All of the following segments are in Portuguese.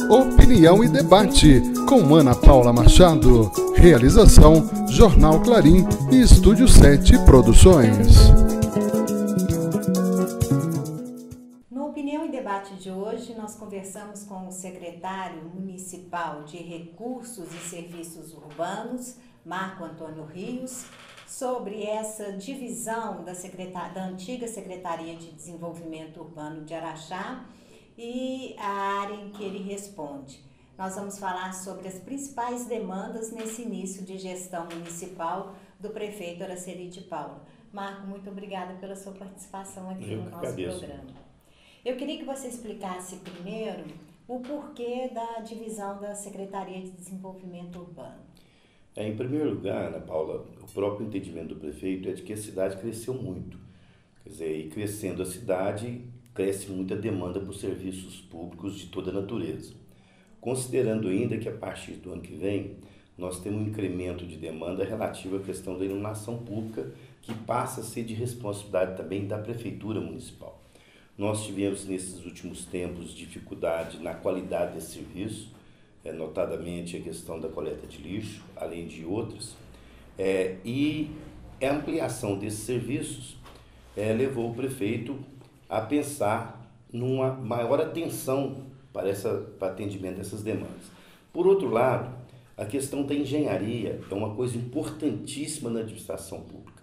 Opinião e debate com Ana Paula Machado. Realização Jornal Clarim e Estúdio 7 Produções. No Opinião e Debate de hoje, nós conversamos com o secretário municipal de Recursos e Serviços Urbanos, Marco Antônio Rios, sobre essa divisão da antiga Secretaria de Desenvolvimento Urbano de Araxá e a área em que ele responde. Nós vamos falar sobre as principais demandas nesse início de gestão municipal do prefeito Araceli de Paula. Marco, muito obrigada pela sua participação aqui no nosso programa. Eu queria que você explicasse primeiro o porquê da divisão da Secretaria de Desenvolvimento Urbano. Em primeiro lugar, Ana Paula, o próprio entendimento do prefeito é de que a cidade cresceu muito. Quer dizer, e crescendo a cidade, cresce muita demanda por serviços públicos de toda a natureza. Considerando ainda que a partir do ano que vem, nós temos um incremento de demanda relativo à questão da iluminação pública, que passa a ser de responsabilidade também da Prefeitura Municipal. Nós tivemos nesses últimos tempos dificuldade na qualidade desse serviço, notadamente a questão da coleta de lixo, além de outras, e a ampliação desses serviços levou o prefeito a pensar numa maior atenção para atendimento dessas demandas. Por outro lado, a questão da engenharia é uma coisa importantíssima na administração pública.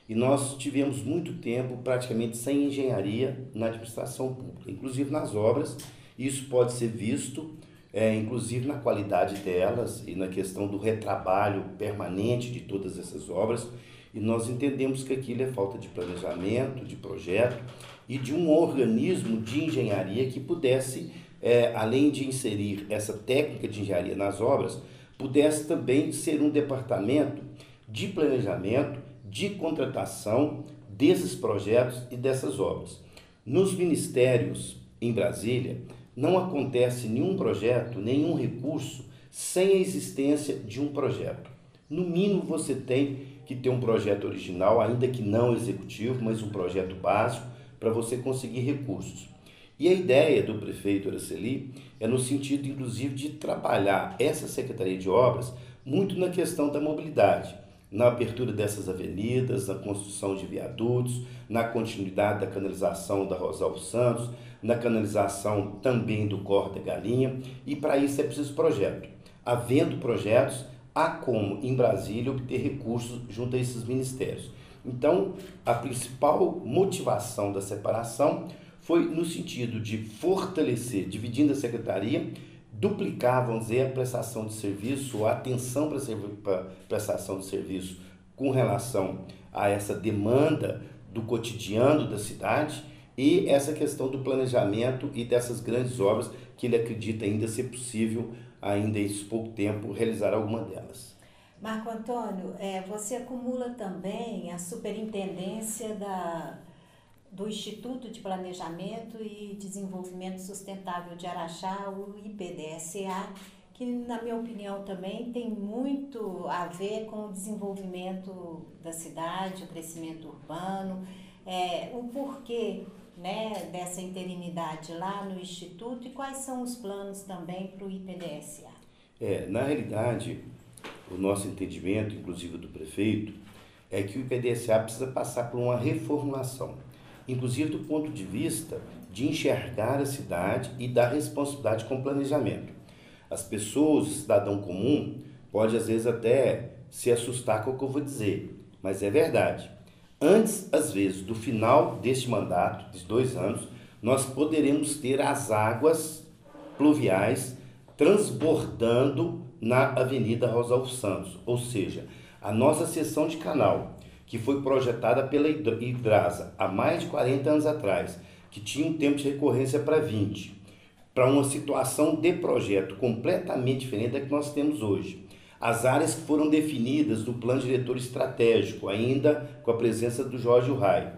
E nós tivemos muito tempo praticamente sem engenharia na administração pública, inclusive nas obras. Isso pode ser visto inclusive na qualidade delas e na questão do retrabalho permanente de todas essas obras, e nós entendemos que aquilo é falta de planejamento, de projeto e de um organismo de engenharia que pudesse, além de inserir essa técnica de engenharia nas obras, pudesse também ser um departamento de planejamento, de contratação desses projetos e dessas obras. Nos ministérios em Brasília, não acontece nenhum projeto, nenhum recurso sem a existência de um projeto. No mínimo você tem que ter um projeto original, ainda que não executivo, mas um projeto básico para você conseguir recursos. E a ideia do prefeito Araceli é no sentido, inclusive, de trabalhar essa Secretaria de Obras muito na questão da mobilidade, na abertura dessas avenidas, na construção de viadutos, na continuidade da canalização da Rosalvo Santos, na canalização também do Córrego da Galinha, e para isso é preciso projeto. Havendo projetos, há como, em Brasília, obter recursos junto a esses ministérios. Então, a principal motivação da separação foi no sentido de fortalecer, dividindo a secretaria, duplicar, vamos dizer, a prestação de serviço, a atenção para a prestação de serviço com relação a essa demanda do cotidiano da cidade e essa questão do planejamento e dessas grandes obras que ele acredita ainda ser possível, ainda em pouco tempo, realizar alguma delas. Marco Antônio, você acumula também a superintendência do Instituto de Planejamento e Desenvolvimento Sustentável de Araxá, o IPDSA, que, na minha opinião, também tem muito a ver com o desenvolvimento da cidade, o crescimento urbano, o porquê, dessa interinidade lá no Instituto e quais são os planos também para o IPDSA? Na realidade, o nosso entendimento, inclusive do prefeito, é que o IPDSA precisa passar por uma reformulação, inclusive do ponto de vista de enxergar a cidade e dar responsabilidade com o planejamento. As pessoas, o cidadão comum, pode às vezes até se assustar com o que eu vou dizer, mas é verdade. Antes, às vezes, do final deste mandato, de 2 anos, nós poderemos ter as águas pluviais transbordando na Avenida Rosalvo Santos, ou seja, a nossa seção de canal, que foi projetada pela Hidrasa há mais de 40 anos atrás, que tinha um tempo de recorrência para 20, para uma situação de projeto completamente diferente da que nós temos hoje. As áreas que foram definidas no plano diretor estratégico, ainda com a presença do Jorge Urai,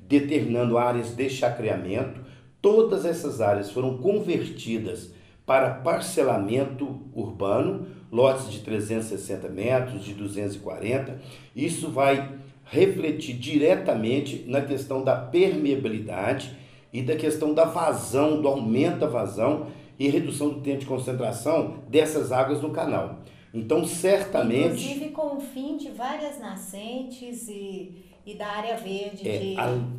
determinando áreas de chacreamento, todas essas áreas foram convertidas para parcelamento urbano, lotes de 360 metros, de 240. Isso vai refletir diretamente na questão da permeabilidade e da questão da vazão, do aumento da vazão e redução do tempo de concentração dessas águas no canal. Então, certamente... Inclusive com o fim de várias nascentes e da área verde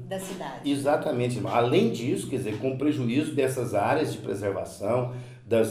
da cidade. Exatamente. Além disso, quer dizer, com prejuízo dessas áreas de preservação,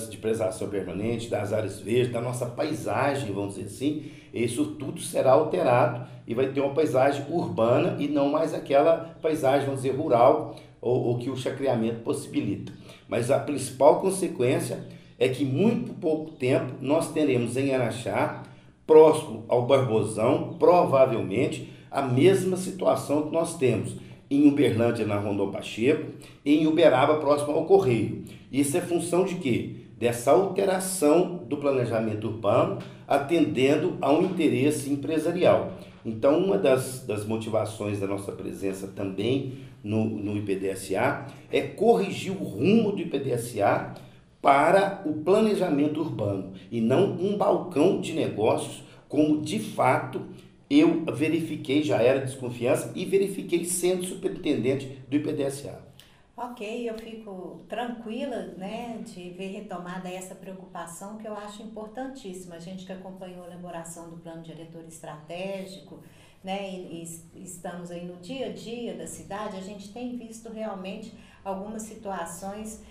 de preservação permanente, das áreas verdes, da nossa paisagem, vamos dizer assim, isso tudo será alterado e vai ter uma paisagem urbana e não mais aquela paisagem, vamos dizer, rural ou que o chacreamento possibilita. Mas a principal consequência é que em muito pouco tempo nós teremos em Araxá, próximo ao Barbosão, provavelmente a mesma situação que nós temos em Uberlândia, na Rondon Pacheco, e em Uberaba, próximo ao Correio. Isso é função de quê? Dessa alteração do planejamento urbano, atendendo a um interesse empresarial. Então, uma das motivações da nossa presença também no IPDSA é corrigir o rumo do IPDSA para o planejamento urbano, e não um balcão de negócios, como de fato eu verifiquei, já era desconfiança, e verifiquei sendo superintendente do IPDSA. Ok, eu fico tranquila, né, de ver retomada essa preocupação, que eu acho importantíssima. A gente que acompanhou a elaboração do plano diretor estratégico, né, e estamos aí no dia a dia da cidade, a gente tem visto realmente algumas situações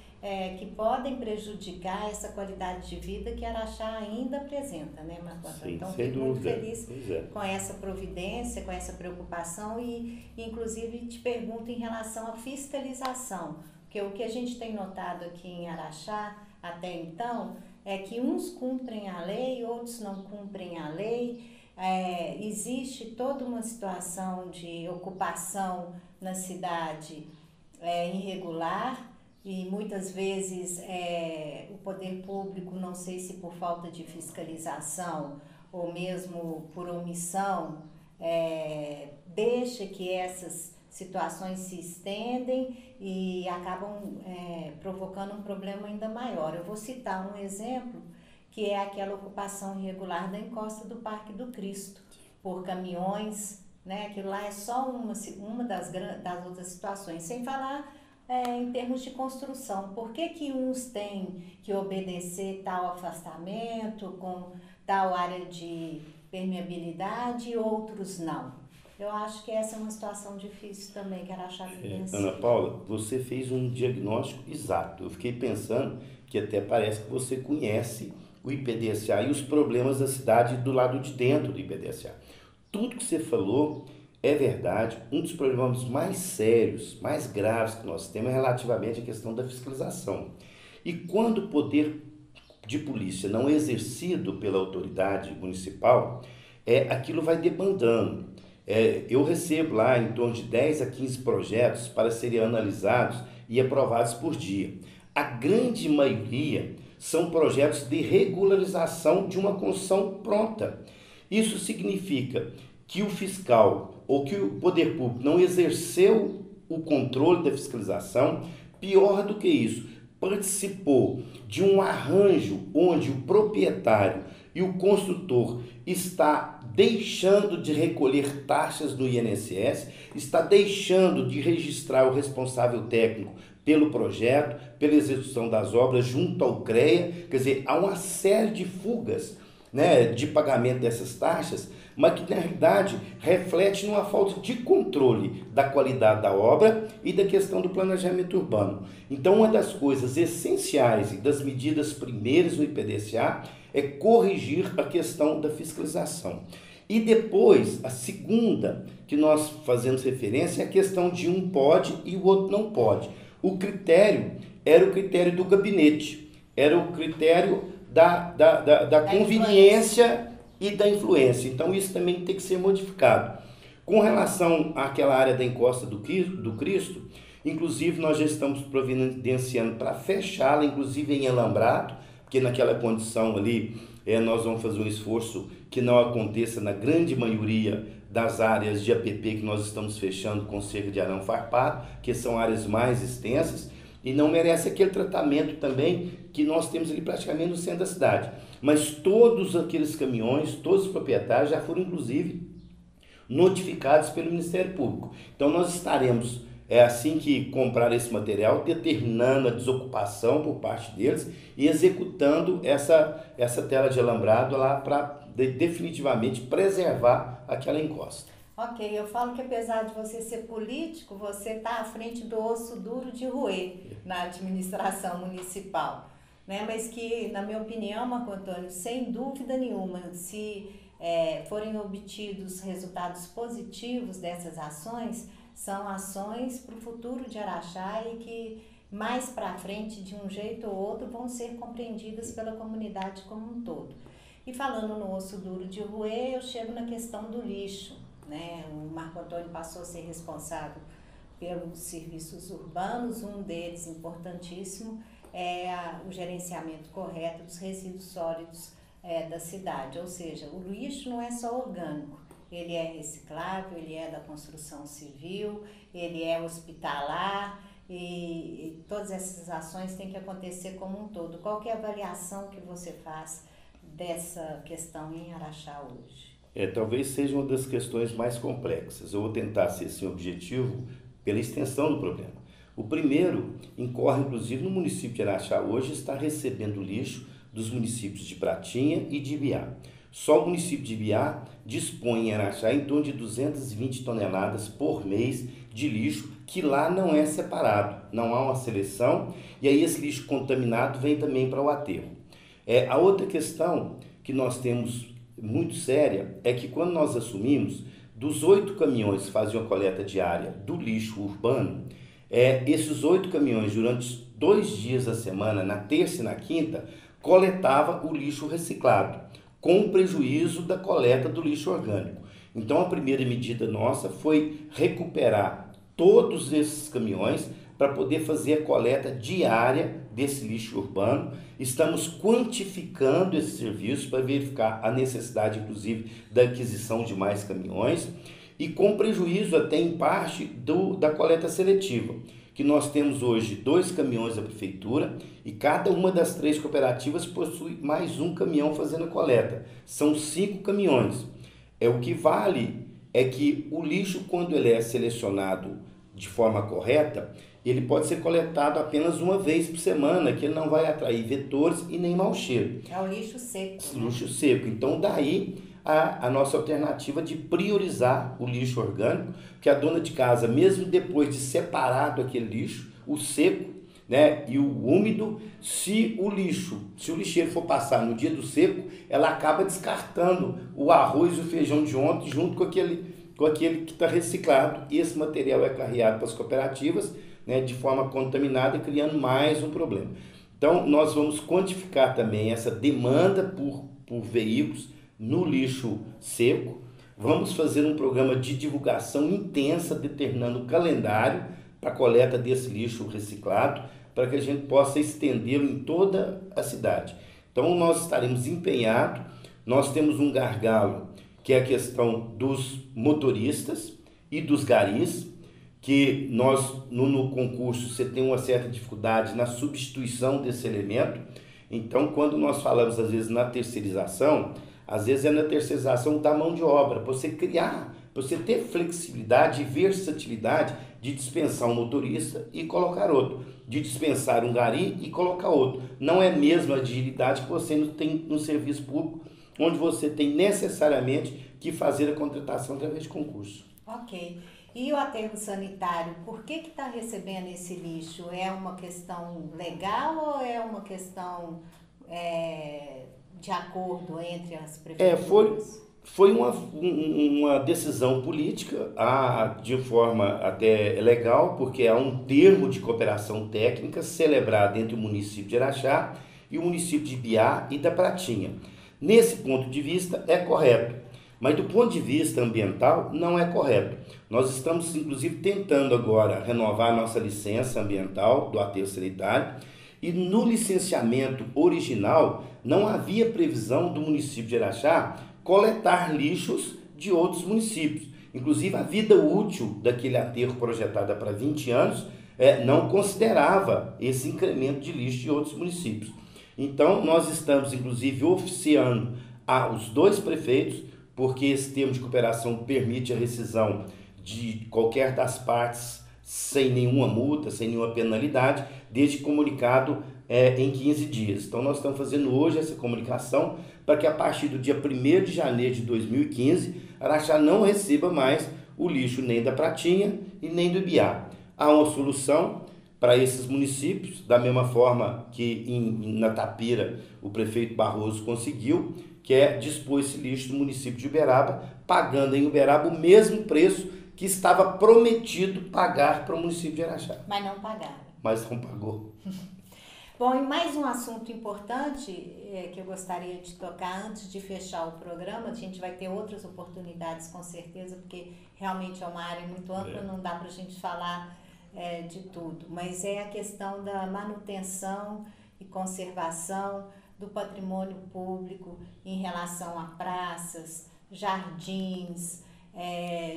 que podem prejudicar essa qualidade de vida que Araxá ainda apresenta, né, Marco Antônio? Então, fico muito feliz com essa providência, com essa preocupação e, inclusive, te pergunto em relação à fiscalização, porque o que a gente tem notado aqui em Araxá até então é que uns cumprem a lei, outros não cumprem a lei. Existe toda uma situação de ocupação na cidade irregular, e muitas vezes o poder público, não sei se por falta de fiscalização ou mesmo por omissão, deixa que essas situações se estendem e acabam provocando um problema ainda maior. Eu vou citar um exemplo, que é aquela ocupação irregular da encosta do Parque do Cristo, por caminhões, né? Aquilo lá é só uma das outras situações, sem falar em termos de construção. Por que uns têm que obedecer tal afastamento, com tal área de permeabilidade, e outros não? Eu acho que essa é uma situação difícil também, que Araxá vivencia. Ana Paula, você fez um diagnóstico exato. Eu fiquei pensando que até parece que você conhece o IPDSA e os problemas da cidade do lado de dentro do IPDSA. Tudo que você falou é verdade. Um dos problemas mais sérios, mais graves que nós temos é relativamente a questão da fiscalização. E quando o poder de polícia não é exercido pela autoridade municipal, aquilo vai demandando. Eu recebo lá em torno de 10 a 15 projetos para serem analisados e aprovados por dia. A grande maioria são projetos de regularização de uma construção pronta. Isso significa que o fiscal ou que o poder público não exerceu o controle da fiscalização. Pior do que isso, participou de um arranjo onde o proprietário e o construtor está deixando de recolher taxas no INSS, está deixando de registrar o responsável técnico pelo projeto, pela execução das obras junto ao CREA. Quer dizer, há uma série de fugas, né, de pagamento dessas taxas, mas que na realidade reflete numa falta de controle da qualidade da obra e da questão do planejamento urbano. Então, uma das coisas essenciais e das medidas primeiras do IPDSA é corrigir a questão da fiscalização. E depois, a segunda que nós fazemos referência é a questão de um pode e o outro não pode. O critério era o critério do gabinete, era o critério da conveniência e da influência. Então, isso também tem que ser modificado. Com relação àquela área da encosta do Cristo, inclusive nós já estamos providenciando para fechá-la, inclusive em alambrado, porque naquela condição ali nós vamos fazer um esforço que não aconteça na grande maioria das áreas de APP que nós estamos fechando com cerca de arame farpado, que são áreas mais extensas, e não merece aquele tratamento também que nós temos ali praticamente no centro da cidade. Mas todos aqueles caminhões, todos os proprietários já foram inclusive notificados pelo Ministério Público. Então nós estaremos É assim que compraram esse material, determinando a desocupação por parte deles e executando essa tela de alambrado lá para definitivamente preservar aquela encosta. Ok, eu falo que apesar de você ser político, você está à frente do osso duro de roer na administração municipal, né? Mas que, na minha opinião, Marco Antônio, sem dúvida nenhuma, se forem obtidos resultados positivos dessas ações, são ações para o futuro de Araxá e que mais para frente, de um jeito ou outro, vão ser compreendidas pela comunidade como um todo. E falando no osso duro de roer, eu chego na questão do lixo, né? O Marco Antônio passou a ser responsável pelos serviços urbanos, um deles importantíssimo é o gerenciamento correto dos resíduos sólidos da cidade, ou seja, o lixo não é só orgânico, ele é reciclável, ele é da construção civil, ele é hospitalar e todas essas ações têm que acontecer como um todo. Qual que é a avaliação que você faz dessa questão em Araxá hoje? Talvez seja uma das questões mais complexas. Eu vou tentar ser assim, objetivo pela extensão do problema. O primeiro incorre, inclusive, no município de Araxá hoje, está recebendo lixo dos municípios de Pratinha e de Ibiá. Só o município de Ibiá dispõe em Araxá em torno de 220 toneladas por mês de lixo, que lá não é separado, não há uma seleção, e aí esse lixo contaminado vem também para o aterro. A outra questão que nós temos muito séria é que quando nós assumimos, dos 8 caminhões que faziam a coleta diária do lixo urbano, esses 8 caminhões, durante 2 dias da semana, na terça e na quinta, coletava o lixo reciclado, com prejuízo da coleta do lixo orgânico. Então, a primeira medida nossa foi recuperar todos esses caminhões para poder fazer a coleta diária desse lixo urbano. Estamos quantificando esse serviço para verificar a necessidade, inclusive, da aquisição de mais caminhões e com prejuízo até em parte da coleta seletiva, que nós temos hoje 2 caminhões da prefeitura e cada uma das 3 cooperativas possui mais um caminhão fazendo a coleta. São 5 caminhões. O que vale é que o lixo, quando ele é selecionado de forma correta, ele pode ser coletado apenas uma vez por semana, que ele não vai atrair vetores e nem mau cheiro. É o lixo seco. Lixo seco. Então, daí a nossa alternativa de priorizar o lixo orgânico, que a dona de casa, mesmo depois de separado aquele lixo, o seco, né, e o úmido, se o lixeiro for passar no dia do seco, ela acaba descartando o arroz e o feijão de ontem junto com aquele que está reciclado, e esse material é carreado para as cooperativas, né, de forma contaminada, criando mais um problema. Então, nós vamos quantificar também essa demanda por veículos no lixo seco. Vamos fazer um programa de divulgação intensa, determinando o calendário para a coleta desse lixo reciclado, para que a gente possa estendê-lo em toda a cidade. Então, nós estaremos empenhados. Nós temos um gargalo, que é a questão dos motoristas e dos garis, que nós, no concurso, você tem uma certa dificuldade na substituição desse elemento. Então, quando nós falamos, às vezes, na terceirização, às vezes é na terceirização da mão de obra, para você criar, para você ter flexibilidade e versatilidade de dispensar um motorista e colocar outro, de dispensar um gari e colocar outro. Não é a mesma agilidade que você tem no serviço público, onde você tem necessariamente que fazer a contratação através de concurso. Ok. E o aterro sanitário, por que está recebendo esse lixo? É uma questão legal ou é uma questão de acordo entre as prefeituras? Foi uma decisão política, de forma até legal, porque há um termo de cooperação técnica celebrado entre o município de Araxá e o município de Ibiá e da Pratinha. Nesse ponto de vista, é correto, mas do ponto de vista ambiental, não é correto. Nós estamos, inclusive, tentando agora renovar a nossa licença ambiental do aterro sanitário, e no licenciamento original não havia previsão do município de Araxá coletar lixos de outros municípios. Inclusive, a vida útil daquele aterro projetado para 20 anos não considerava esse incremento de lixo de outros municípios. Então, nós estamos, inclusive, oficiando aos 2 prefeitos, porque esse termo de cooperação permite a rescisão de qualquer das partes sem nenhuma multa, sem nenhuma penalidade, desde comunicado em 15 dias. Então nós estamos fazendo hoje essa comunicação para que a partir do dia 1º de janeiro de 2015, Araxá não receba mais o lixo nem da Pratinha e nem do Ibiá. Há uma solução para esses municípios, da mesma forma que na Tapira o prefeito Barroso conseguiu, que é dispor esse lixo do município de Uberaba, pagando em Uberaba o mesmo preço que estava prometido pagar para o município de Araxá. Mas não pagaram. Mas não pagou. Bom, e mais um assunto importante que eu gostaria de tocar antes de fechar o programa. A gente vai ter outras oportunidades com certeza, porque realmente é uma área muito ampla, não dá para a gente falar de tudo. Mas é a questão da manutenção e conservação do patrimônio público em relação a praças, jardins,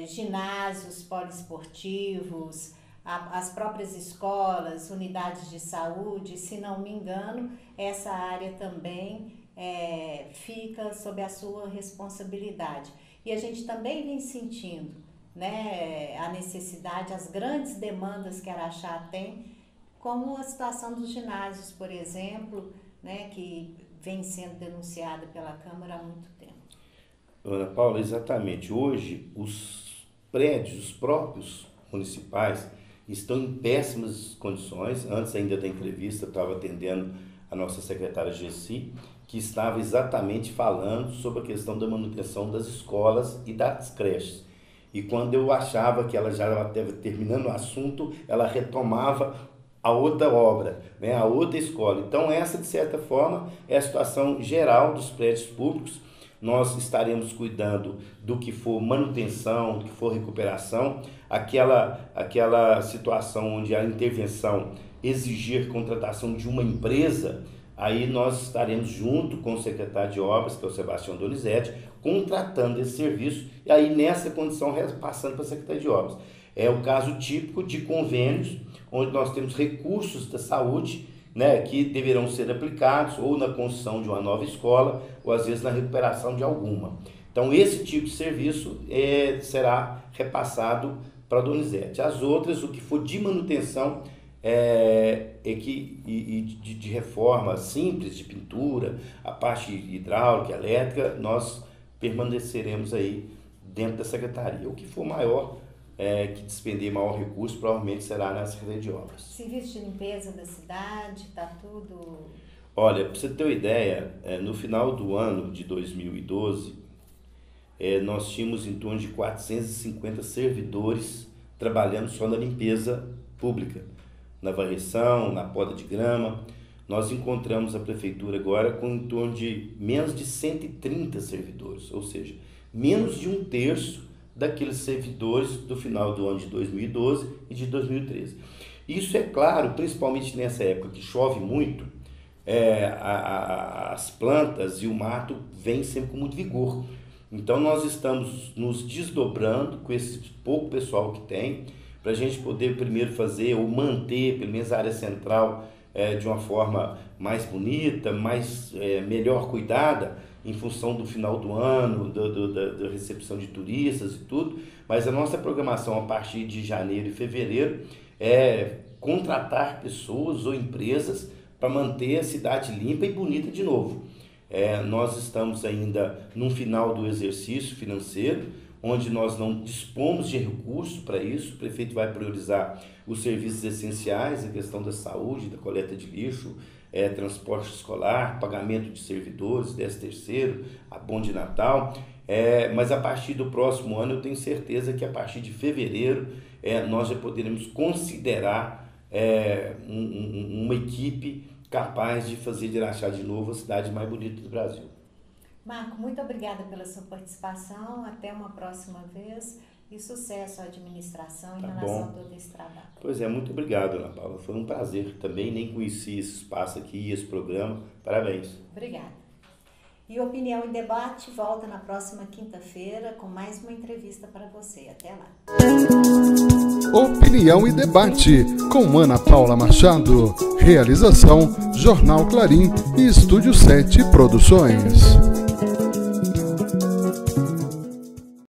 ginásios poliesportivos, as próprias escolas, unidades de saúde. Se não me engano, essa área também fica sob a sua responsabilidade. E a gente também vem sentindo, né, a necessidade, as grandes demandas que Araxá tem, como a situação dos ginásios, por exemplo, né, que vem sendo denunciada pela Câmara há muito tempo. Ana Paula, exatamente. Hoje, os prédios, os próprios municipais, estão em péssimas condições. Antes ainda da entrevista, eu estava atendendo a nossa secretária Gessi, que estava exatamente falando sobre a questão da manutenção das escolas e das creches. E quando eu achava que ela já estava terminando o assunto, ela retomava a outra obra, né, a outra escola. Então essa, de certa forma, é a situação geral dos prédios públicos. Nós estaremos cuidando do que for manutenção, do que for recuperação, aquela situação onde a intervenção exigir contratação de uma empresa, aí nós estaremos junto com o secretário de obras, que é o Sebastião Donizete, contratando esse serviço, e aí nessa condição passando para a Secretaria de Obras. É o caso típico de convênios, onde nós temos recursos da saúde, né, que deverão ser aplicados ou na construção de uma nova escola, ou às vezes na recuperação de alguma. Então esse tipo de serviço será repassado para a Donizete. As outras, o que for de manutenção de reforma simples, de pintura, a parte hidráulica, elétrica, nós permaneceremos aí dentro da secretaria. O que for maior, que despender maior recurso, provavelmente será na Secretaria de Obras. Serviço de limpeza da cidade, está tudo... Olha, para você ter uma ideia, no final do ano de 2012, nós tínhamos em torno de 450 servidores trabalhando só na limpeza pública, na varreção, na poda de grama. Nós encontramos a prefeitura agora com em torno de menos de 130 servidores, ou seja, menos de 1/3 daqueles servidores do final do ano de 2012 e de 2013. Isso é claro, principalmente nessa época que chove muito, as plantas e o mato vêm sempre com muito vigor. Então nós estamos nos desdobrando com esse pouco pessoal que tem, para a gente poder primeiro fazer ou manter, pelo menos a área central, de uma forma mais bonita, melhor cuidada, em função do final do ano, da recepção de turistas e tudo. Mas a nossa programação a partir de janeiro e fevereiro é contratar pessoas ou empresas para manter a cidade limpa e bonita de novo. Nós estamos ainda no final do exercício financeiro, onde nós não dispomos de recursos para isso. O prefeito vai priorizar os serviços essenciais, a questão da saúde, da coleta de lixo, transporte escolar, pagamento de servidores, 13º, abono de Natal. Mas a partir do próximo ano, eu tenho certeza que a partir de fevereiro, nós já poderemos considerar uma equipe capaz de fazer de Araxá de novo a cidade mais bonita do Brasil. Marco, muito obrigada pela sua participação. Até uma próxima vez e sucesso à administração em relação a todo esse trabalho. Pois muito obrigado, Ana Paula. Foi um prazer também, nem conheci esse espaço aqui, esse programa. Parabéns. Obrigada. E Opinião e Debate volta na próxima quinta-feira com mais uma entrevista para você. Até lá. Opinião e Debate com Ana Paula Machado. Realização Jornal Clarim e Estúdio 7 Produções.